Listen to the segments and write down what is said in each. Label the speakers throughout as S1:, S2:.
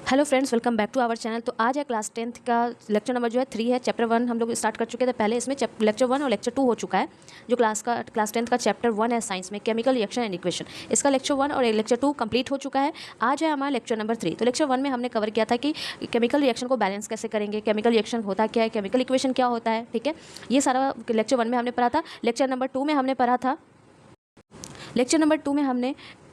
S1: Hello friends, welcome back to our channel. तो आज है क्लास 10th का लेक्चर नंबर जो है 3 है। चैप्टर 1 हम लोग स्टार्ट कर चुके थे पहले। इसमें लेक्चर 1 और लेक्चर 2 हो चुका है। जो क्लास 10th का चैप्टर 1 है साइंस में, केमिकल रिएक्शन एंड इक्वेशन, इसका लेक्चर 1 और लेक्चर 2 कंप्लीट हो चुका है। आज है हमारा लेक्चर नंबर 3। तो लेक्चर 1 में हमने कवर किया था कि केमिकल रिएक्शन को बैलेंस कैसे करेंगे, केमिकल रिएक्शन होता क्या है, केमिकल इक्वेशन क्या होता है, ठीक है। ये सारा लेक्चर 1 में हमने पढ़ा था। लेक्चर नंबर 2 में हमने पढ़ा था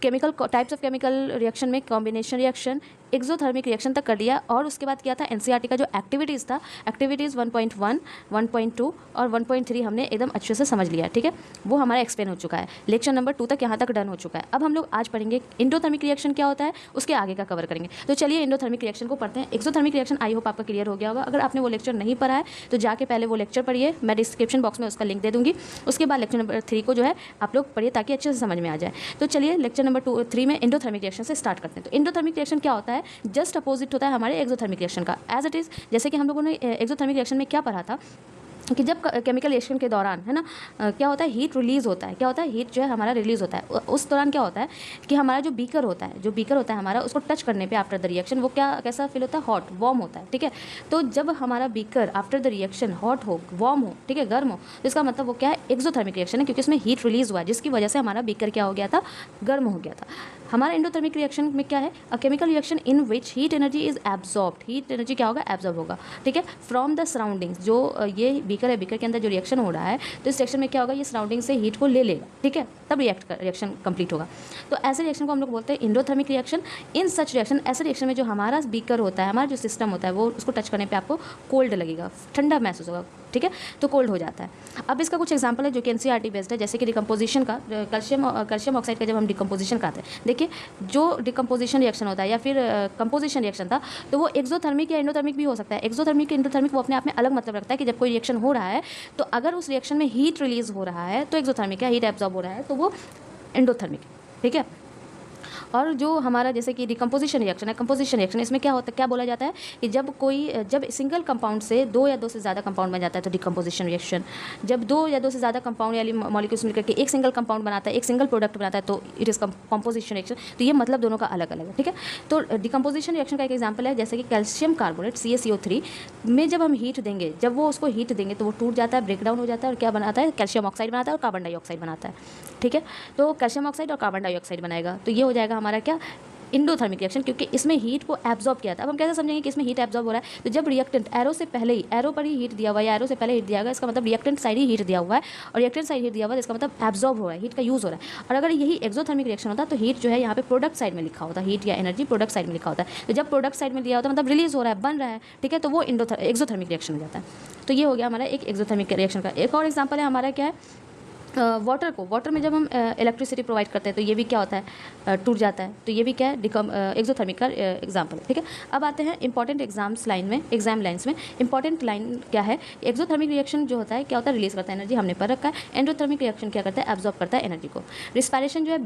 S1: chemical types of chemical reaction में कॉम्बिनेशन रिएक्शन, एक्सोथर्मिक रिएक्शन तक कर दिया। और उसके बाद किया था एनसीईआरटी का जो एक्टिविटीज़ था, एक्टिविटीज़ 1.1, 1.2 और 1.3 हमने एकदम अच्छे से समझ लिया, ठीक है। वो हमारा एक्सप्लेन हो चुका है। लेक्चर नंबर 2 तक यहाँ तक डन हो चुका है। अब हम लोग आज पढ़ेंगे एंडोथर्मिक रिएक्शन क्या होता है, उसके आगे का कवर करेंगे। तो चलिए एंडोथर्मिक रिएक्शन को पढ़ते हैं। एक्सोथर्मिक रिएक्शन आई होप आपका क्लियर हो गया होगा। अगर आपने वो लेक्चर नहीं पढ़ा है तो जाके पहले वो लेक्चर पढ़िए, मैं डिस्क्रिप्शन बॉक्स में उसका लिंक दे दूँगी। उसके बाद लेक्चर नंबर 3 को जो है आप लोग पढ़िए ताकि अच्छे से समझ में आ जाए। तो चलिए लेक्चर नंबर 3 में एंडोथर्मिक रिएक्शन से स्टार्ट करते हैं। तो एंडोथर्मिक रिएक्शन क्या होता है, जस्ट अपोजिट होता है हमारे एक्सोथर्मिक रिएक्शन का, एज इट इज़। जैसे कि हम लोगों ने एक्सोथर्मिक रिएक्शन में क्या पढ़ा था कि जब केमिकल रिएक्शन के दौरान है ना क्या होता है, हीट रिलीज़ होता है। क्या होता है, हीट जो है हमारा रिलीज़ होता है। उस दौरान क्या होता है कि हमारा जो बीकर होता है हमारा, उसको टच करने पे आफ्टर द रिएक्शन वो क्या कैसा फील होता है, हॉट वार्म होता है, ठीक है। तो जब हमारा beaker after the reaction hot हो, वार्म हो, ठीक है, गर्म हो, तो इसका मतलब वो क्या है, एक्सोथर्मिक रिएक्शन है, क्योंकि इसमें हीट रिलीज़ हुआ है जिसकी वजह से हमारा बीकर क्या हो गया था, गर्म हो गया था। हमारा एंडोथर्मिक रिएक्शन में क्या है, अ chemical reaction in which heat energy is absorbed. Heat energy क्या होगा, एब्जॉर्ब होगा, ठीक है, फ्रॉम द सराउंडिंग्स। जो ये बीकर है, बीकर के अंदर जो रिएक्शन हो रहा है, तो इस रिएक्शन में क्या होगा, ये सराउंडिंग से हीट को ले लेगा, ठीक है, तब रिएक्शन कंप्लीट होगा। तो ऐसे रिएक्शन को हम लोग बोलते हैं एंडोथर्मिक रिएक्शन। इन सच रिएक्शन, ऐसे रिएक्शन में जो हमारा बीकर होता है, हमारा जो सिस्टम होता है, वो उसको टच करने पे आपको कोल्ड लगेगा, ठंडा महसूस होगा, ठीक है, तो कोल्ड हो जाता है। अब इसका कुछ एग्जांपल है जो कि एनसीईआरटी बेस्ड है, जैसे कि डिकम्पोजिशन का, कैल्शियम ऑक्साइड का जब हम डिकम्पोजिशन करते हैं, देखिए जो डिकम्पोजिशन रिएक्शन होता है या फिर कंपोजिशन रिएक्शन था, तो वो एक्सोथर्मिक या एंडोथर्मिक भी हो सकता है। एक्सोथर्मिक एंडोथर्मिक वो अपने आप में अलग मतलब रखता है कि जब कोई रिएक्शन हो रहा है तो अगर उस रिएक्शन में हीट रिलीज हो रहा है तो एक्सोथर्मिक है, हीट एब्जॉर्ब हो रहा है तो वो एंडोथर्मिक, ठीक है। और जो हमारा जैसे कि डिकम्पोजिशन रिएक्शन है, कंपोजिशन रिएक्शन, इसमें क्या होता है, क्या बोला जाता है कि जब सिंगल कंपाउंड से 2 या 2 से ज़्यादा कंपाउंड बन जाता है तो डिकम्पोजिशन रिएक्शन। जब 2 या 2 से ज़्यादा कंपाउंड या मॉलिक्यूल्स मिलकर के एक सिंगल कंपाउंड बनाता है, एक सिंगल प्रोडक्ट बनाता है, तो इट इज़ कंपोजिशन रिएक्शन। तो ये मतलब दोनों का अलग अलग है, ठीक है। तो डिकम्पोजिशन रिएक्शन का एक एग्जाम्पल है जैसे कि कैल्शियम कार्बोनेट CaCO3 में जब हम हीट देंगे, जब वो उसको हीट देंगे तो वो टूट जाता है, ब्रेक डाउन हो जाता है और क्या बनाता है, कैल्शियम ऑक्साइड बनाता है और कार्बन डाइऑक्साइड बनाता है, ठीक है। तो कैल्शियम ऑक्साइड और कार्बन डाइऑक्साइड बनाएगा, तो ये हो जाएगा हमारा क्या, एंडोथर्मिक रिएक्शन, क्योंकि इसमें हीट को एब्जॉर्ब किया था। अब हम कैसे समझेंगे कि इसमें हीट एब्जॉर्ब हो रहा है, तो जब रिएक्टेंट एरो से पहले ही, एरो पर ही हीट दिया हुआ है या एरो से पहले हीट दिया हुआ है, इसका मतलब रिएक्टेंट साइड ही हीट दिया हुआ है, और रिएक्टेंट साइड हीट दिया हुआ है, इसका मतलब एब्जॉर्ब हो रहा है, हीट का यूज़ हो रहा है। और अगर यही एक्सोथर्मिक रिएक्शन होता तो हीट जो है यहाँ पे प्रोडक्ट साइड में लिखा होता, हीट या एनर्जी प्रोडक्ट साइड में लिखा होता है। तो जब प्रोडक्ट साइड में दिया होता है मतलब रिलीज हो रहा है, बन रहा है, ठीक है, तो वो एक्सोथर्मिक रिएक्शन हो जाता है। तो ये हो गया हमारा एक एक्सोथर्मिक रिएक्शन का। एक और एग्जाम्पल है हमारा क्या है, वाटर में जब हम इलेक्ट्रिसिटी प्रोवाइड करते हैं तो ये भी क्या होता है, टूट जाता है, तो ये भी क्या है, एक्सोथर्मिक का एग्जाम्पल है, ठीक है। अब आते हैं इंपॉर्टेंट एग्जाम लाइन्स में इंपॉर्टेंट लाइन क्या है। एक्सोथर्मिक रिएक्शन जो होता है क्या होता है, रिलीज करता है एनर्जी, हमने पढ़ रखा है। एंडोथर्मिक रिएक्शन क्या करता है, एब्जॉर्ब करता है एनर्जी को। रिस्पायरेशन जो है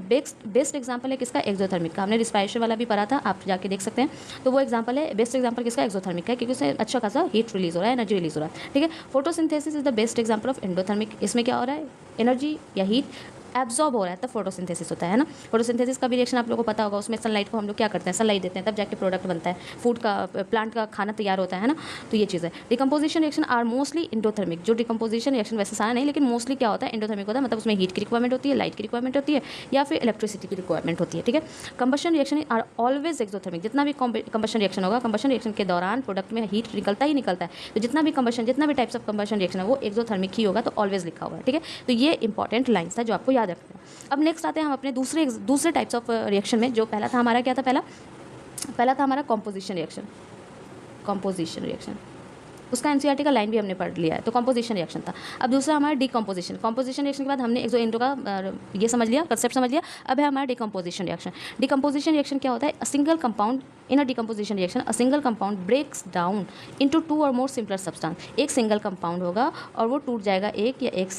S1: बेस्ट एग्जाम्पल है किसका, एक्सोथर्मिक का। हमने रिस्पायरेशन वाला भी पढ़ा था, आप जाके देख सकते हैं। तो वो एग्जाम्पल है, बेस्ट एग्जाम्पल किसका, एक्सोथर्मिक का, क्योंकि उससे अच्छा खासा हीट रिलीज हो रहा है, एनर्जी रिलीज हो रहा है, ठीक है। Photosynthesis is the best example of endothermic. इसमें क्या हो रहा है, एनर्जी या हीट एब्जॉर्ब हो रहा है, तब फोटोसिंथेसिस होता है ना। फोटोसिंथेसिस का भी रिएक्शन आप लोगों को पता होगा, उसमें सनलाइट को हम लोग क्या करते हैं, सनलाइट देते हैं, तब जाके प्रोडक्ट बनता है, फूड का, प्लांट का खाना तैयार होता है ना। तो ये चीज़ है। Decomposition reaction are mostly endothermic. जो डिकम्पोजिशन रिएक्शन वैसे सारा नहीं, लेकिन मोस्टली क्या होता है, एंडोथर्मिक होता है, मतलब उसमें हीट की रिक्वायरमेंट होती है, लाइट की रिक्वायरमेंट होती है, या फिर इलेक्ट्रिसिटी की रिक्वायरमेंट होती है, ठीक है। Combustion reaction are always exothermic. जितना भी कंबशन रिएक्शन होगा, कंबशन रिएक्शन के दौरान प्रोडक्ट में हीट निकलता ही निकलता है, तो जितना भी टाइप्स ऑफ कंबशन रिएक्शन है वो एक्सोथर्मिक ही होगा, तो ऑलवेज लिखा हुआ है, ठीक है। तो ये इंपॉर्टेंट लाइन्स था जो आपको याद रखना है। अब नेक्स्ट आते हैं हम अपने दूसरे टाइप्स ऑफ रिएक्शन में। जो पहला था हमारा क्या था, पहला था हमारा कॉम्पोजिशन रिएक्शन, उसका एनसीईआरटी का लाइन भी हमने पढ़ लिया है, तो कॉम्पोजिशन रिएक्शन था। अब दूसरा हमारा डिकम्पोजिशन रिएक्शन के बाद हमने एक्सो का ये समझ लिया, कंसेप्ट समझ लिया। अब है हमारा डिकम्पोजिशन रिएक्शन क्या होता है, a single compound in a decomposition reaction, a single compound breaks down into 2 और मोर सिंपलर सब्सटेंस। एक सिंगल कंपाउंड होगा और वो टूट जाएगा एक या एक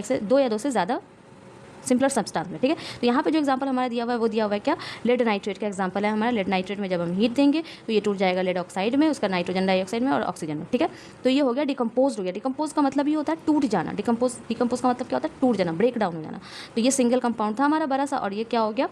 S1: से 2 या 2 से ज़्यादा सिंपलर सब्सटेंस में, ठीक है। तो यहाँ पे जो एग्जांपल हमारा दिया हुआ है वो दिया हुआ है क्या, लेड नाइट्रेट का एग्जांपल है हमारा। लेड नाइट्रेट में जब हम हीट देंगे तो ये टूट जाएगा लेड ऑक्साइड में, उसका नाइट्रोजन डाइऑक्साइड में और ऑक्सीजन में, ठीक है। तो ये हो गया डिकम्पोज हो गया। डिकम्पोज का मतलब ये होता है टूट जाना। डिकम्पोज का मतलब क्या होता है, टूट जाना, ब्रेक डाउन हो जाना। तो ये सिंगल कंपाउंड था हमारा बड़ा सा, और ये क्या हो गया,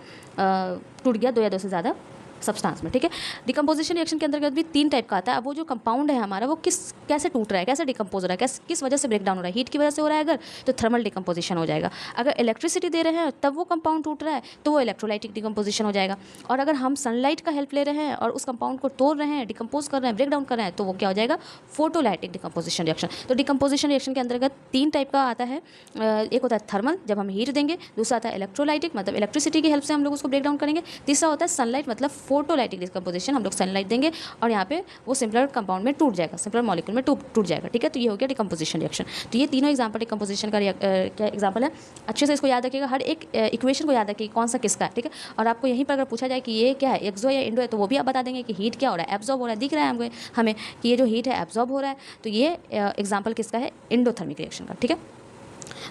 S1: टूट गया 2 या 2 से ज़्यादा सब्सटेंस में, ठीक है। डिकम्पोजिशन रिएक्शन के अंतर्गत भी 3 टाइप का आता है। अब वो जो कंपाउंड है हमारा वो कैसे टूट रहा है, कैसे डिकम्पोज हो रहा है, किस वजह से ब्रेक डाउन हो रहा है, हीट की वजह से हो रहा है अगर, तो थर्मल डिकम्पोजिशन हो जाएगा। अगर इलेक्ट्रिसिटी दे रहे हैं तब वो कंपाउंड टूट रहा है तो वो इलेक्ट्रोलाइटिक डिकम्पोजिशन हो जाएगा। और अगर हम सनलाइट का हेल्प ले रहे हैं और उस कंपाउंड को तोड़ रहे हैं, डिकम्पोज कर रहे हैं, ब्रेक डाउन कर रहे हैं, तो वो क्या हो जाएगा, फोटोलाइटिक डिकम्पोजिशन रिएक्शन। तो डिकम्पोजिशन रिएक्शन के अंतर्गत 3 टाइप का आता है। एक होता है थर्मल, जब हम हीट देंगे, दूसरा आता है इलेक्ट्रोलाइटिक, मतलब इलेक्ट्रिसिटी की हेल्प से हम लोग उसको ब्रेक डाउन करेंगे, तीसरा होता है सनलाइट, मतलब फोटोलाइटिक डिकम्पोजिशन, हम लोग सनलाइट देंगे और यहाँ पे वो सिंपलर कंपाउंड में टूट जाएगा, सिंपलर मॉलिक्यूल में टूट जाएगा, ठीक है। तो ये हो गया डिकम्पोजिशन रिएक्शन। तो ये तीनों एग्जाम्पल डिकम्पोजिशन का क्या एग्जाम्पल है, अच्छे से इसको याद रखिएगा, हर एक इक्वेशन को याद रखिए कौन सा किसका है, ठीक है। और आपको यहीं पर अगर पूछा जाए कि ये क्या है, एक्सो या इंडो है, तो वो भी आप बता देंगे कि हीट क्या हो रहा है, एब्जॉर्ब हो रहा है, दिख रहा है हमें कि ये जो हीट है एब्जॉर्ब हो रहा है, तो ये एग्जाम्पल किसका है, इंडोथर्मिक रिएक्शन का, ठीक है।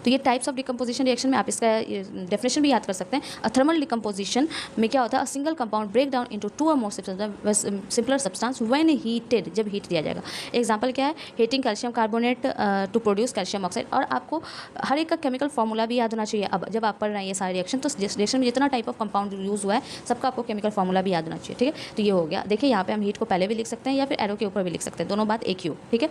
S1: तो ये टाइप्स ऑफ डिकम्पोजिशन रिएक्शन में आप इसका डेफिनेशन भी याद कर सकते हैं। अ थर्मल डिकम्पोजिशन में क्या होता है, a single compound break down into 2 और more simpler substance when heated, जब हीट दिया जाएगा। एग्जांपल क्या है, heating calcium carbonate to produce calcium oxide. और आपको हर एक का केमिकल फॉर्मूला भी याद होना चाहिए। अब जब आप पढ़ रहे हैं ये सारे रिएक्शन, तो रिएक्शन में जितना टाइप ऑफ कंपाउंड यूज़ हुआ है सबका आपको केमिकल फॉर्मूला भी याद होना चाहिए, ठीक है। तो ये हो गया, देखिए यहाँ पे हम हीट को पहले भी लिख सकते हैं या फिर एरो के ऊपर भी लिख सकते हैं, दोनों बात एक ही हो, ठीक है।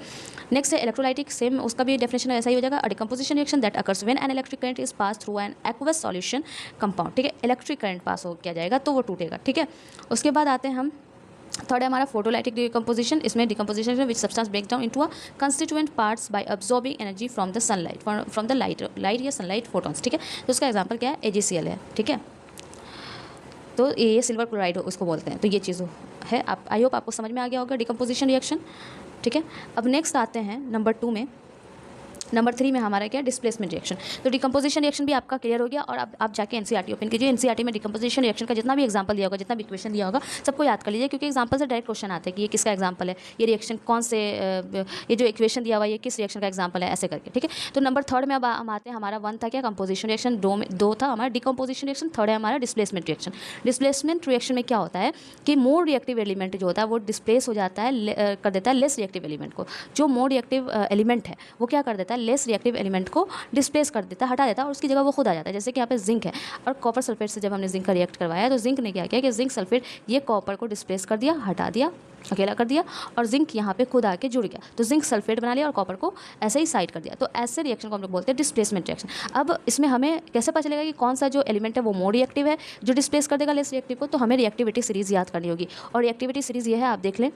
S1: नेक्स्ट है इलेक्ट्रोलाइटिक, सेम उसका भी डेफिनेशन ऐसा ही हो जाएगा, a decomposition reaction that occurs when an electric current is pass through an aqueous solution compound, ठीक है। इलेक्ट्रिक करंट पास हो किया जाएगा तो वो टूटेगा, ठीक है। उसके बाद आते हैं हम थर्ड है हमारा फोटोलाइटिक डिकम्पोजिशन। इसमें decomposition which substance break down into a constituent parts by absorbing energy from the sunlight, from the light या सनलाइट फोटॉन्स, ठीक है। तो उसका एग्जांपल क्या है, AgCl है, ठीक है। तो ये सिल्वर क्लोराइड उसको बोलते हैं। तो ये चीज़ है, आप आई होप आपको समझ में आ गया होगा डिकम्पोजिशन रिएक्शन, ठीक है। अब नेक्स्ट आते हैं नंबर 2 में। नंबर 3 में हमारा क्या है, डिस्प्लेसमेंट रिएक्शन। तो डिकम्पोजिशन रिएक्शन भी आपका क्लियर हो गया। और अब आप जाके एनसीईआरटी ओपन कीजिए, एनसीईआरटी में डिकम्पोजिशन रिएक्शन का जितना भी एग्जांपल दिया होगा, जितना भी इक्वेशन दिया होगा, सबको याद कर लीजिए, क्योंकि एग्जांपल से डायरेक्ट क्वेश्चन आते हैं कि ये किसका एग्जांपल है, ये रिएक्शन कौन से, ये जो इक्वेशन दिया हुआ है ये किस रिएक्शन का एग्जांपल है, ऐसे करके, ठीक है। तो नंबर 3 में अब हम आते हैं, हमारा 1 था क्या, कंपोजिशन रिएक्शन, 2 था हमारा डिकम्पोजिशन रिएक्शन, 3rd है हमारा डिस्प्लेसमेंट रिएक्शन। डिस्प्लेसमेंट रिएक्शन में क्या होता है कि मोर रिएक्टिव एलिमेंट जो होता है वो डिस्प्लेस हो जाता है, कर देता है लेस रिएक्टिव एलिमेंट को। जो मोर रिएक्टिव एलिमेंट है वो क्या कर देता है, लेस रिएक्टिव एलिमेंट को डिस्प्लेस कर देता है, हटा देता है, और उसकी जगह वो खुद आ जाता है। जैसे कि यहाँ पे जिंक है और कॉपर सल्फेट से जब हमने जिंक का रिएक्ट करवाया तो जिंक ने क्या किया कि जिंक सल्फेट ये कॉपर को डिस्प्लेस कर दिया, हटा दिया, अकेला कर दिया, और जिंक यहाँ पे खुद आके जुड़ गया, तो जिंक सल्फेट बना लिया और कॉपर को ऐसे ही साइड कर दिया। तो ऐसे रिएक्शन को हम लोग बोलते हैं डिस्प्लेसमेंट रिएक्शन। अब इसमें हमें कैसे पता चलेगा कि कौन सा जो एलिमेंट है वो मोर रिएक्टिव है, जो डिस्प्लेस कर देगा लेस रिएक्टिव को, तो हमें रिएक्टिविटी सीरीज याद करनी होगी। और रिएक्टिविटी सीरीज ये है, आप देख लें,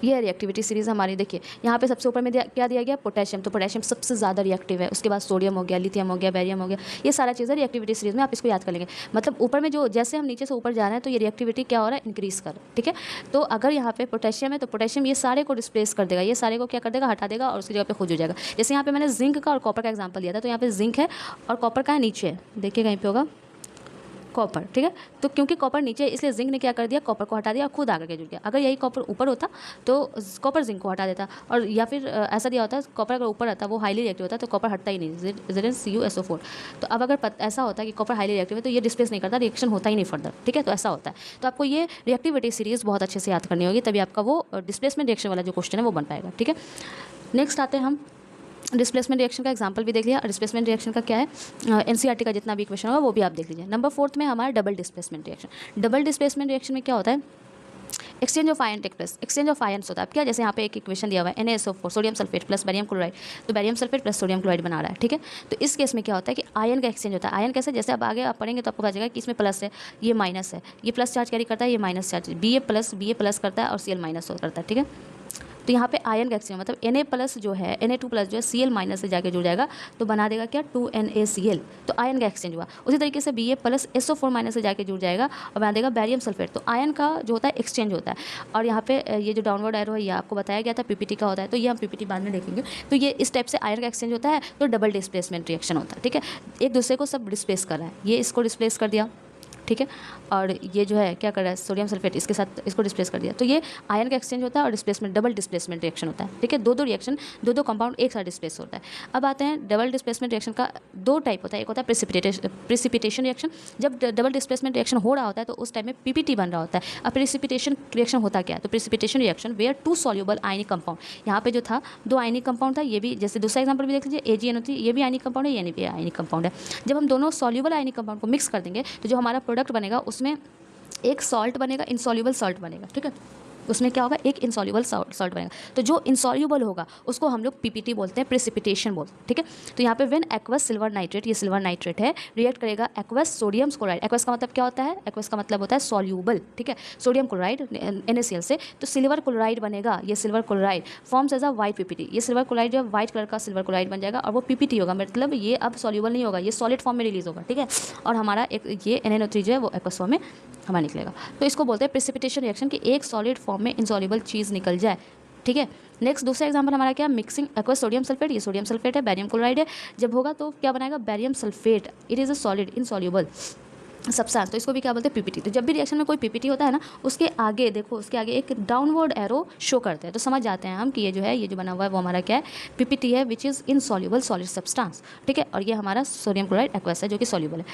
S1: ये रिएक्टिविटी सीरीज़ हमारी, देखिए यहाँ पे सबसे ऊपर में क्या दिया गया, पोटेशियम। तो पोटेशियम सबसे ज़्यादा रिएक्टिव है, उसके बाद सोडियम हो गया, लिथियम हो गया, बैरियम हो गया, ये सारा चीज़ें रिएक्टिविटी सीरीज़ में आप इसको याद कर लेंगे। मतलब ऊपर में जो जैसे हम नीचे से ऊपर जा रहे हैं तो ये रिएक्टिविटी क्या हो रहा है, इंक्रीज़ कर, ठीक है। तो अगर यहाँ पे पोटेशियम है तो पोटेशियम ये सारे को डिस्प्लेस कर देगा, ये सारे को क्या कर देगा, हटा देगा, और उसकी जगह पे खुद हो जाएगा। जैसे यहाँ पे मैंने जिंक का और कॉपर का एग्जाम्पल दिया था, तो यहाँ पे जिंक है और कॉपर का है नीचे है, देखिए कहीं पे होगा कॉपर, ठीक है। तो क्योंकि कॉपर नीचे, इसलिए जिंक ने क्या कर दिया, कॉपर को हटा दिया और खुद आकर के जुड़ गया। अगर यही कॉपर ऊपर होता तो कॉपर जिंक को हटा देता, और या फिर ऐसा दिया होता कॉपर अगर ऊपर रहता वो हाईली रिएक्टिव होता तो कॉपर हटता ही नहीं, ZnCuSO4। तो अब अगर ऐसा होता है कि कॉपर हाईली रिएक्टिव है तो ये डिस्प्लेस नहीं करता, रिएक्शन होता ही नहीं फर्दर, ठीक है। तो ऐसा होता है। तो आपको ये रिएक्टिविटी सीरीज़ बहुत अच्छे से याद करनी होगी, तभी आपका वो डिस्प्लेसमेंट रिएक्शन वाला जो क्वेश्चन है वो बन पाएगा, ठीक है। नेक्स्ट आते हैं हम डिस्प्लेसमेंट रिएक्शन का एग्जांपल भी देख लिया। डिस्प्लेसमेंट रिएक्शन का क्या है, एनसीईआरटी का जितना भी इक्वेशन होगा वो भी आप देख लीजिए। नंबर 4 में हमारा double displacement reaction. Double displacement reaction में क्या होता है, exchange of ion take place, exchange of ions होता है। क्या, जैसे यहाँ पे एक इक्वेशन दिया हुआ है NaSO4 sodium sulphate plus barium chloride, तो barium sulphate plus sodium chloride बना रहा है, ठीक है। तो इस केस में क्या होता है कि आयन का एक्सचेंज होता है। आयन कैसे, जैसे अब आगे आप पढ़ेंगे तो आपको पता चलेगा कि इसमें प्लस है, ये माइनस है, ये प्लस चार्ज कैरी करता है, ये माइनस चार्ज, BA प्लस करता है और Cl माइनस करता है, ठीक है। तो यहाँ पे आयन का एक्सचेंज मतलब Na प्लस जो है, Na2 प्लस जो है Cl माइनस से जाके जुड़ जाएगा तो बना देगा क्या, 2NaCl। तो आयन का एक्सचेंज हुआ। उसी तरीके से Ba प्लस SO4 माइनस से जाके जुड़ जाएगा और बना देगा बैरियम सल्फेट। तो आयन का जो होता है एक्सचेंज होता है। और यहाँ पे ये जो डाउनवर्ड एरो है ये आपको बताया गया था, PPT का होता है, तो ये हम PPT बाद में देखेंगे। तो ये इस टाइप से आयन का एक्सचेंज होता है, तो डबल डिस्प्लेसमेंट रिएक्शन होता है, ठीक है। एक दूसरे को सब डिस्प्लेस कर रहा है, ये इसको डिस्प्लेस कर दिया, ठीक है, और ये जो है क्या कर रहा है, सोडियम सल्फेट इसके साथ इसको डिस्प्लेस कर दिया। तो ये आयन का एक्सचेंज होता है और डिस्प्लेसमेंट, डबल डिस्प्लेसमेंट रिएक्शन होता है, ठीक है। दो रिएक्शन, दो कंपाउंड एक साथ डिस्प्लेस होता है। अब आते हैं डबल डिस्प्लेसमेंट रिएक्शन का 2 टाइप होता है। एक होता है प्रेसिपिटेशन रिएक्शन। जब डबल डिस्प्लेसमेंट रिएक्शन हो रहा होता है तो उस टाइम में PPT बन रहा होता है। अब प्रेसिपिटेशन रिएक्शन होता क्या है, तो precipitation reaction where 2 soluble ionic compound, यहाँ पे जो था 2 आयनिक कंपाउंड था, ये भी जैसे दूसरा एग्जाम्पल भी देख लीजिए, AgNO3, ये भी आयनिक कंपाउंड है, ये भी आयनिक कंपाउंड है। जब हम दोनों सॉल्युबल आयनिक कंपाउंड को मिक्स कर देंगे तो जो हमारा प्रोडक्ट बनेगा उसमें एक सॉल्ट बनेगा, इनसॉल्युबल सॉल्ट बनेगा, ठीक है। उसमें क्या होगा, एक इनसॉल्युबल सॉल्ट बनेगा। तो जो इनसॉल्युबल होगा उसको हम लोग पीपीटी बोलते हैं, प्रेसिपिटेशन बोलते हैं, ठीक है। तो यहाँ पे व्हेन एक्वस सिल्वर नाइट्रेट, ये सिल्वर नाइट्रेट है, रिएक्ट करेगा एक्वस सोडियम क्लोराइड। एक्वस का मतलब क्या होता है, एक्वस का मतलब होता है सॉल्यूबल, ठीक है, सोडियम क्लोराइड NaCl से। तो सिल्वर क्लोराइड बनेगा, ये silver chloride forms as a white PPT. ये सिल्वर क्लोराइड जो है वाइट कलर का सिल्वर क्लोराइड बन जाएगा और वो पीपीटी होगा, मतलब ये अब सॉल्यूबल नहीं होगा, ये सॉलिड फॉर्म में रिलीज होगा, ठीक है। और हमारा एक ये NaNO3 जो है वो एक्वस फॉर्म में हमारा निकलेगा। तो इसको बोलते हैं प्रेसिपिटेशन रिएक्शन, कि एक सॉलिड फॉर्म में इनसॉल्युबल चीज़ निकल जाए, ठीक है। नेक्स्ट दूसरा एग्जांपल हमारा क्या, मिक्सिंग एक्वस सोडियम सल्फेट, ये सोडियम सल्फेट है, बैरियम क्लोराइड है, जब होगा तो क्या बनाएगा, barium sulphate, it is a solid insoluble substance. तो इसको भी क्या बोलते हैं, पीपीटी। तो जब भी रिएक्शन में कोई पीपीटी होता है ना, उसके आगे देखो, उसके आगे एक डाउनवर्ड एरो शो करते हैं, तो समझ जाते हैं हम कि ये जो है, ये जो बना हुआ है वो हमारा क्या है, पीपीटी है, which is insoluble solid substance, ठीक है। और ये हमारा सोडियम क्लोराइड एक्वस है जो कि सॉल्युबल है।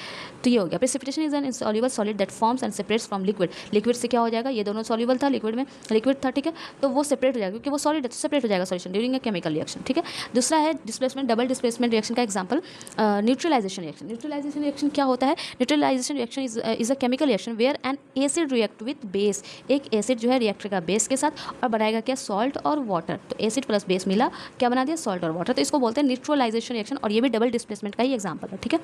S1: तो ये हो गया, precipitation is an insoluble solid that forms and separates from liquid. Liquid से क्या हो जाएगा, ये दोनों सॉल्युबल था, लिक्विड था, ठीक है, तो वो सेपरेट हो जाएगा क्योंकि वो सॉलिड है, तो सेपरेट हो जाएगा solution during a chemical reaction, ठीक है। दूसरा है डिस्प्लेसमेंट, डबल डिस्प्लेसमेंट रिएक्शन का example neutralisation reaction. Neutralisation reaction क्या होता है, neutralisation reaction is a chemical reaction where an acid react with base. एक एसिड जो है रिएक्ट करेगा बेस के साथ और बनाएगा क्या, सॉल्ट और वाटर। तो एसिड प्लस बेस मिला, क्या बना दिया, सॉल्ट और वाटर। तो इसको बोलते हैं न्यूट्रलाइजेशन रिएक्शन, और ये भी डबल डिस्प्लेसमेंट का ही एग्जांपल है, ठीक है।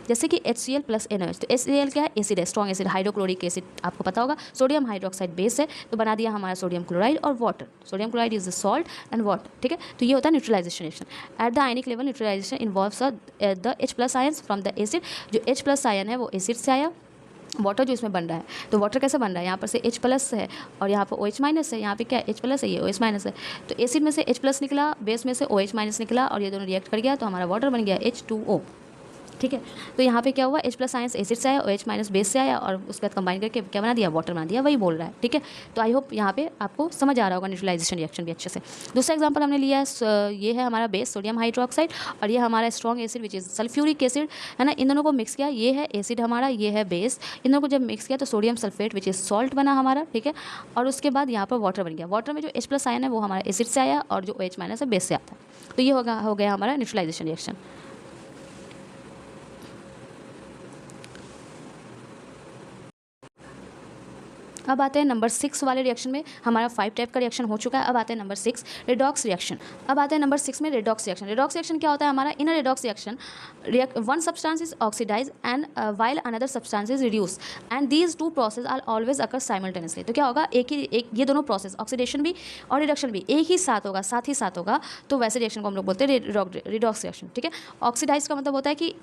S1: जैसे कि HCl प्लस NaOH। तो HCl क्या है, एसिड है, स्ट्रॉन्ग एसिड, हाइड्रोक्लोरिक एसिड आपको पता होगा, सोडियम हाइड्रोक्साइड बेस है, तो बना दिया हमारा सोडियम क्लोराइड और water. Sodium chloride is the salt and water, ठीक है। तो ये होता है neutralisation reaction. At the ionic level neutralisation involves the H+ ions from the acid. जो H+ आयन है वो एसिड से आया, वाटर जो इसमें बन रहा है, तो वाटर कैसे बन रहा है, यहाँ पर से H+ है और यहाँ पर OH- है, यहाँ पे क्या है, H+ है, ये OH- है। तो एसिड में से H+ निकला, बेस में से OH- निकला और ये दोनों रिएक्ट कर गया, तो हमारा वाटर बन गया H2O, ठीक है। तो यहाँ पे क्या हुआ, H+ आयंस एसिड से आया, OH- बेस से आया और उसके बाद कंबाइन करके क्या बना दिया, वाटर बना दिया, वही बोल रहा है, ठीक है। तो आई होप यहाँ पे आपको समझ आ रहा होगा न्यूट्रलाइजेशन रिएक्शन भी अच्छे से। दूसरा एग्जांपल हमने लिया है, ये है हमारा बेस सोडियम हाइड्रोक्साइड और ये हमारा strong acid which is sulphuric acid, है ना। इन दोनों को मिक्स किया, ये है एसिड हमारा, ये है बेस, इन दोनों को जब मिक्स किया तो sodium sulphate which is salt बना हमारा, ठीक है। और उसके बाद यहाँ पर वाटर बन गया। वाटर में जो H+ आयन है वो हमारा एसिड से आया और जो OH- है बेस से आता है। तो ये हो गया हमारा न्यूट्रलाइजेशन रिएक्शन। अब आते हैं नंबर 6 वाले रिएक्शन में। हमारा 5 टाइप का रिएक्शन हो चुका है। अब आते हैं नंबर 6, रेडॉक्स रिएक्शन। अब आते हैं नंबर 6 में रेडॉक्स रिएक्शन। रेडॉक्स रिएक्शन क्या होता है हमारा, in a redox reaction one substance is oxidise and while another substance is reduce and these two process are always occur simultaneously. तो क्या होगा, एक ये दोनों प्रोसेस, ऑक्सीडेशन भी और रिडक्शन भी एक ही साथ होगा, साथ ही साथ होगा, तो वैसे रिएक्शन को हम लोग बोलते हैं रेडॉक्स रिएक्शन, ठीक है। ऑक्सीडाइज का मतलब होता है कि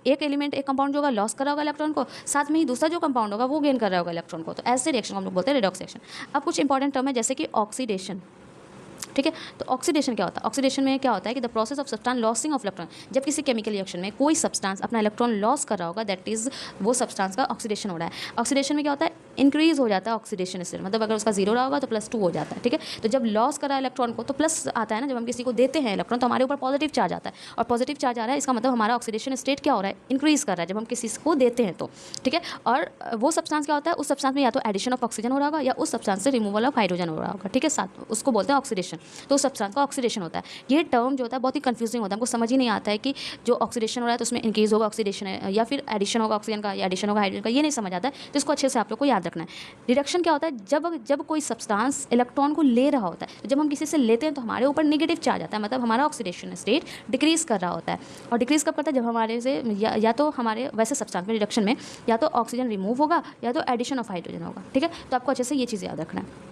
S1: एक एलिमेंट, एक कंपाउंड जो होगा लॉस कर रहा होगा इलेक्ट्रॉन को, साथ में ही दूसरा जो कंपाउंड होगा वो गेन कर रहा होगा इलेक्ट्रॉन को, तो ऐसे रिएक्शन हम लोग बोलते हैं रेडॉक्स रिएक्शन। अब कुछ इंपॉर्टेंट टर्म है जैसे कि ऑक्सीडेशन, ठीक है। तो ऑक्सीडेशन क्या होता है, ऑक्सीडेशन में क्या होता है कि the process of substance losing of electron. जब किसी केमिकल रिएक्शन में कोई सब्सटेंस अपना इलेक्ट्रॉन लॉस कर रहा होगा, दैट इज वो सब्सटेंस का ऑक्सीडेशन हो रहा है। ऑक्सीडेशन में क्या होता है, इंक्रीज हो जाता है ऑक्सीडेशन स्टेट, मतलब अगर उसका 0 रहा होगा तो +2 हो जाता है, ठीक है। तो जब लॉस कर रहा है इलेक्ट्रॉन को तो प्लस आता है ना, जब हम किसी को देते हैं इलेक्ट्रॉन तो हमारे ऊपर पॉजिटिव चार्ज आता है, और पॉजिटिव चार्ज आ रहा है इसका मतलब हमारा ऑक्सीडेशन स्टेट क्या हो रहा है, इंक्रीज कर रहा है जब हम किसी को देते हैं तो, ठीक है। और वो सब्सटेंस क्या होता है, उस सब्सटेंस में या तो एडिशन ऑफ ऑक्सीजन हो रहा होगा या उस सब्सटेंस से रिमूवल ऑफ हाइड्रोजन हो रहा होगा, ठीक है, साथ उसको बोलते हैं ऑक्सीडेशन। तो उस सब्सटेंस का ऑक्सीडेशन होता है। ये टर्म जो होता है बहुत ही कंफ्यूजिंग होता है, हमको समझ ही नहीं आता है कि जो ऑक्सीडेशन हो रहा है तो उसमें इंक्रीज होगा ऑक्सीडेशन है या फिर एडिशन होगा ऑक्सीजन का या एडिशन होगा हाइड्रोजन का, ये नहीं समझ आता है। तो इसको अच्छे से आप लोग को याद रखना है। रिडक्शन क्या होता है, जब कोई सब्सटेंस इलेक्ट्रॉन को ले रहा होता है, तो जब हम किसी से लेते हैं तो हमारे ऊपर नेगेटिव चार्ज आता है, मतलब हमारा ऑक्सीडेशन स्टेट डिक्रीज कर रहा होता है। और डिक्रीज कब करता है, जब हमारे से या तो हमारे वैसे सब्सटेंस में रिडक्शन में या तो ऑक्सीजन रिमूव होगा या तो एडिशन ऑफ हाइड्रोजन होगा, ठीक है। तो आपको अच्छे से ये चीज़ याद रखना है।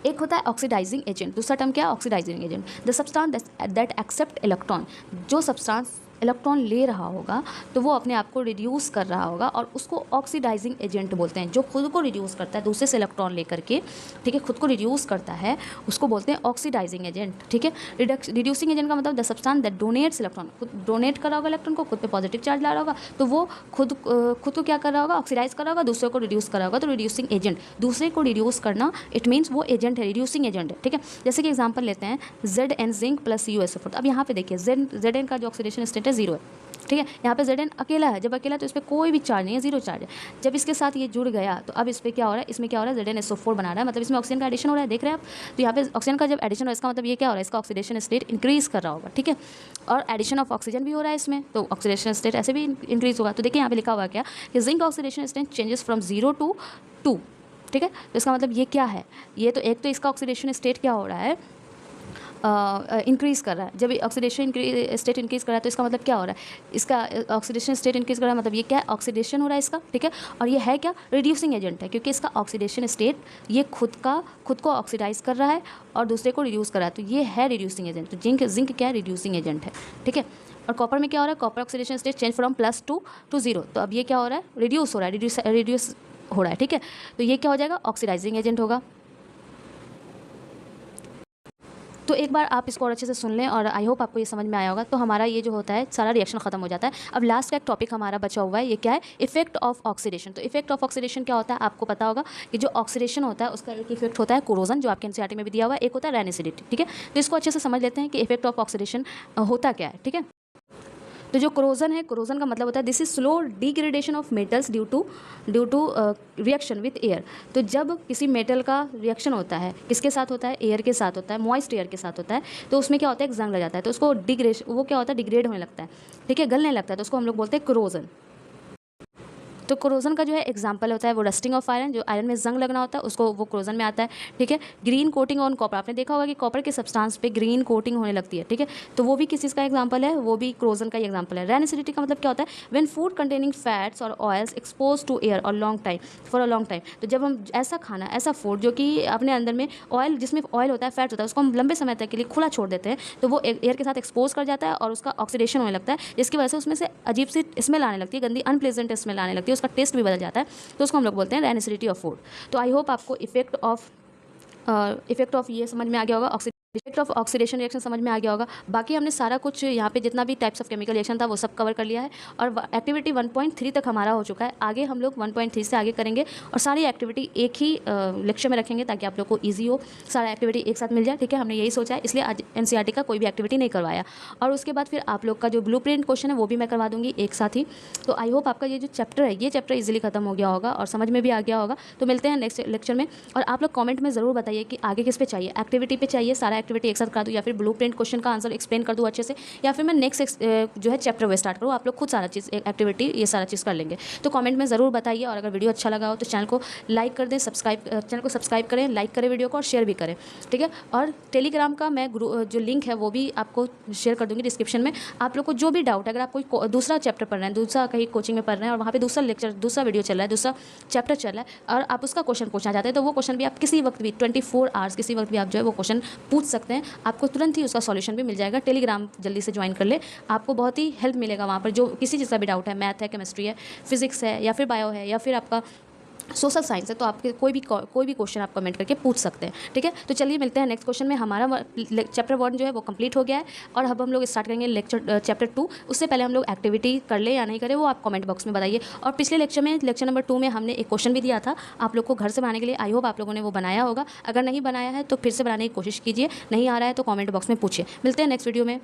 S1: एक होता है ऑक्सीडाइजिंग एजेंट, दूसरा टर्म क्या है, oxidising agent, the substance that accept electron. जो सब्सटेंस इलेक्ट्रॉन ले रहा होगा तो वो अपने आप को रिड्यूस कर रहा होगा और उसको ऑक्सीडाइजिंग एजेंट बोलते हैं। जो खुद को रिड्यूस करता है दूसरे से इलेक्ट्रॉन लेकर के, ठीक है, खुद को रिड्यूस करता है, उसको बोलते हैं ऑक्सीडाइजिंग एजेंट, ठीक है। रिड्यूसिंग एजेंट का मतलब the substance that donates electron, खुद डोनेट कर रहा होगा इलेक्ट्रॉन को, खुद पे पॉजिटिव चार्ज ला रहा होगा, तो वो खुद को क्या कर रहा होगा, ऑक्सीडाइज कर रहा होगा, दूसरे को रिड्यूस कर रहा होगा। तो रिड्यूसिंग एजेंट, दूसरे को रिड्यूस करना, इट मीन्स वो एजेंट है, रिड्यूसिंग एजेंट है, ठीक है। जैसे कि एग्जाम्पल लेते हैं Zn जिंक प्लस USO4। अब यहाँ पे देखिए Zn का जो ऑक्सीडेशन स्टेट है 0 है, ठीक है। यहाँ पे Zn अकेला है, जब अकेला है तो इस पर कोई भी चार्ज नहीं है, जीरो चार्ज है। जब इसके साथ ये जुड़ गया तो अब इस पर क्या हो रहा है, इसमें क्या हो रहा है, ZnSO4 बना रहा है, मतलब इसमें ऑक्सीजन का एडिशन हो रहा है, देख रहे हैं आप। तो यहाँ पे ऑक्सीजन का जब एडिशन हो रहा है इसका मतलब ये क्या हो रहा है, इसका ऑक्सीडेशन स्टेट इंक्रीज़ कर रहा होगा, ठीक है। और एडिशन ऑफ ऑक्सीजन भी हो रहा है इसमें, तो ऑक्सीडेशन स्टेट ऐसे भी इंक्रीज़ होगा। तो देखिए यहाँ पे लिखा हुआ क्या कि zinc oxidation state changes from 0 to 2, ठीक है। तो इसका मतलब ये क्या है, ये तो एक तो इसका ऑक्सीडेशन स्टेट क्या हो रहा है, इंक्रीज़ कर रहा है। जब ऑक्सीडेशन स्टेट इंक्रीज़ कर रहा है तो इसका मतलब क्या हो रहा है, इसका ऑक्सीडेशन स्टेट इंक्रीज़ कर रहा है, मतलब ये क्या है, ऑक्सीडेशन हो रहा है इसका, ठीक है। और ये है क्या, रिड्यूसिंग एजेंट है, क्योंकि इसका ऑक्सीडेशन स्टेट ये खुद को ऑक्सीडाइज कर रहा है और दूसरे को रिड्यूस कर रहा है, तो ये है रिड्यूसिंग एजेंट। तो जिंक क्या है, रिड्यूसिंग एजेंट है, ठीक है। और कॉपर में क्या हो रहा है, copper oxidation state change from +2 to 0, तो अब ये क्या हो रहा है, रिड्यूस हो रहा है, रिड्यूस हो रहा है, ठीक है। तो ये क्या हो जाएगा, ऑक्सीडाइजिंग एजेंट होगा। तो एक बार आप इसको और अच्छे से सुन लें और आई होप आपको ये समझ में आया होगा। तो हमारा ये जो होता है सारा रिएक्शन खत्म हो जाता है। अब लास्ट का एक टॉपिक हमारा बचा हुआ है, ये क्या है, इफेक्ट ऑफ ऑक्सीडेशन। तो इफेक्ट ऑफ ऑक्सीडेशन क्या होता है, आपको पता होगा कि जो ऑक्सीडेशन होता है उसका एक इफेक्ट होता है कोरोजन, जो आपके एनसीईआरटी में भी दिया हुआ है, एक होता है रेनिसिडिटी, ठीक है। तो इसको अच्छे से समझ लेते हैं कि इफेक्ट ऑफ ऑक्सीडेशन होता क्या है, ठीक है। तो जो कोरोजन है, कोरोजन का मतलब होता है this is slow degradation of metals due to reaction with air. तो जब किसी मेटल का रिएक्शन होता है, किसके साथ होता है, एयर के साथ होता है, मॉइस्ट एयर के साथ होता है, तो उसमें क्या होता है, एक जंग लग जाता है, तो उसको वो क्या होता है, डिग्रेड होने लगता है, ठीक है, गलने लगता है, तो उसको हम लोग बोलते हैं कोरोजन। तो कोरोजन का जो है एग्जाम्पल होता है वो रस्टिंग ऑफ आयरन, जो आयरन में जंग लगना होता है उसको वो कोरोजन में आता है, ठीक है। ग्रीन कोटिंग ऑन कॉपर, आपने देखा होगा कि कॉपर के सब्सटेंस पे ग्रीन कोटिंग होने लगती है, ठीक है, तो वो भी किस चीज़ का एग्जाम्पल है, वो भी कोरोजन का ही एग्जाम्पल है। रेनिसिडिटी का मतलब क्या होता है, व्हेन फूड कंटेनिंग फैट्स और ऑयल्स एक्सपोज टू एयर और long time for a long time. तो जब हम ऐसा खाना, ऐसा फूड जो कि अपने अंदर में ऑयल, जिसमें ऑयल होता है, फैट्स होता है, उसको हम लंबे समय तक के लिए खुला छोड़ देते हैं, तो वो एयर के साथ एक्सपोज कर जाता है और उसका ऑक्सीडेशन होने लगता है, जिसकी वजह से उसमें से अजीब सी स्मेल आने लगती है, गंदी अनप्लेजेंट स्मेल आने लगती है, उसका टेस्ट भी बदल जाता है, तो उसको हम लोग बोलते हैं रेनिसिडिटी ऑफ फूड। तो आई होप आपको इफेक्ट ऑफ ये समझ में आ गया होगा, इफेक्ट ऑफ ऑक्सीडेशन रिएक्शन समझ में आ गया होगा। बाकी हमने सारा कुछ यहाँ पे जितना भी टाइप्स ऑफ केमिकल रिएक्शन था वो सब कवर कर लिया है और एक्टिविटी 1.3 तक हमारा हो चुका है। आगे हम लोग 1.3 से आगे करेंगे और सारी एक्टिविटी एक ही लेक्चर में रखेंगे ताकि आप लोग को ईजी हो, सारा एक्टिविटी एक साथ मिल जाए, ठीक है। हमने यही सोचा है, इसलिए आज एनसीईआरटी का कोई भी एक्टिविटी नहीं करवाया। और उसके बाद फिर आप लोग का जो ब्लूप्रिंट क्वेश्चन है वो भी मैं करवा दूँगी एक साथ ही। तो आई होप आपका ये जो चैप्टर है, ये चैप्टर ईजिली खत्म हो गया होगा और समझ में भी आ गया होगा। तो मिलते हैं नेक्स्ट लेक्चर में और आप लोग कॉमेंट में ज़रूर बताइए कि आगे किस पे चाहिए, एक्टिविटी पे चाहिए, सारा एक्टिविटी एक साथ करा दूँ, या फिर ब्लूप्रिंट क्वेश्चन का आंसर एक्सप्लेन कर दूँ अच्छे से, या फिर मैं नेक्स्ट जो है चैप्टर वो स्टार्ट करूँ, आप लोग खुद सारा चीज़ एक्टिविटी ये सारा चीज़ कर लेंगे। तो कमेंट में ज़रूर बताइए और अगर वीडियो अच्छा लगा हो तो चैनल को लाइक कर दें, चैनल को सब्सक्राइब करें, लाइक करें वीडियो को और शेयर भी करें, ठीक है। और टेलीग्राम का मैं जो लिंक है वो भी आपको शेयर कर दूँगी डिस्क्रिप्शन में। आप लोग को जो भी डाउट है, अगर आप कोई दूसरा चैप्टर पढ़ रहे हैं, दूसरा कहीं कोचिंग में पढ़ रहे हैं और वहाँ पर दूसरा लेक्चर, दूसरा वीडियो चल रहा है, दूसरा चैप्टर चल रहा है और आप उसका क्वेश्चन पूछना चाहते हैं, तो वो क्वेश्चन भी आप किसी वक्त भी 24 आवर्स किसी वक्त भी आप जो है वो क्वेश्चन पूछ सकते हैं, आपको तुरंत ही उसका सॉल्यूशन भी मिल जाएगा। टेलीग्राम जल्दी से ज्वाइन कर ले, आपको बहुत ही हेल्प मिलेगा वहाँ पर। जो किसी चीज़ का भी डाउट है, मैथ है, केमिस्ट्री है, फिजिक्स है, या फिर बायो है, या फिर आपका सोशल साइंस है, तो आपके कोई भी क्वेश्चन आप कमेंट करके पूछ सकते हैं, ठीक है। तो चलिए मिलते हैं नेक्स्ट क्वेश्चन में। हमारा चैप्टर 1 जो है वो कंप्लीट हो गया है और अब हम लोग स्टार्ट करेंगे चैप्टर 2। उससे पहले हम लोग एक्टिविटी कर ले या नहीं करें वो आप कमेंट बॉक्स में बताइए। और पिछले लेक्चर में, लेक्चर नंबर 2 में हमने एक क्वेश्चन भी दिया था आप लोग को घर से बनाने के लिए। आई होप आप लोगों ने वो बनाया होगा। अगर नहीं बनाया है तो फिर से बनाने की कोशिश कीजिए, नहीं आ रहा है तो कॉमेंट बॉक्स में पूछिए। मिलते हैं नेक्स्ट वीडियो में।